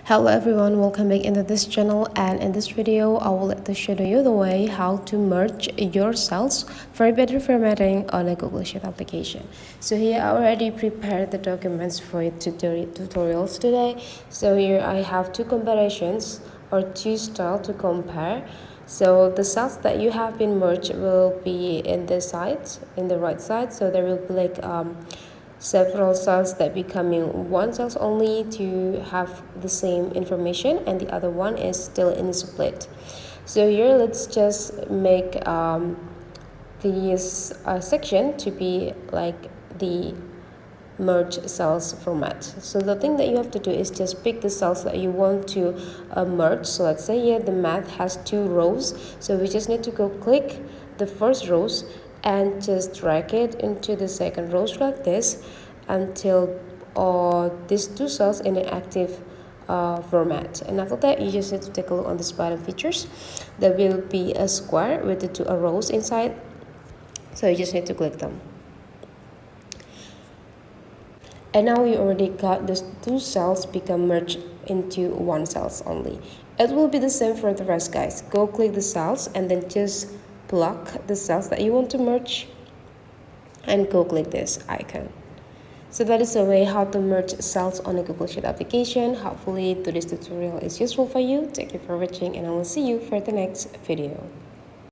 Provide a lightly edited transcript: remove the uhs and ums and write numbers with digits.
Hello everyone, welcome back into this channel, and in this video I will like to show you the way how to merge your cells for better formatting on a Google Sheet application. So here I already prepared the documents for tutorials today. So here I have two comparisons or two styles to compare. So the cells that you have been merged will be in the right side. So there will be like several cells that becoming one cells only to have the same information, and the other one is still in split. So here let's just make this section to be like the merge cells format. So the thing that you have to do is just pick the cells that you want to merge. So let's say here the math has 2 rows, so we just need to go click the first rows and just drag it into the second rows like this until these 2 cells in an active format. And after that, you just need to take a look on the bottom features. There will be a square with the 2 rows inside, so you just need to click them. And now you already got these 2 cells become merged into 1 cells only. It will be the same for the rest, guys. Go click the cells and then just block the cells that you want to merge and go click this icon. So that is the way how to merge cells on a Google Sheet application. Hopefully today's tutorial is useful for you. Thank you for watching, and I will see you for the next video.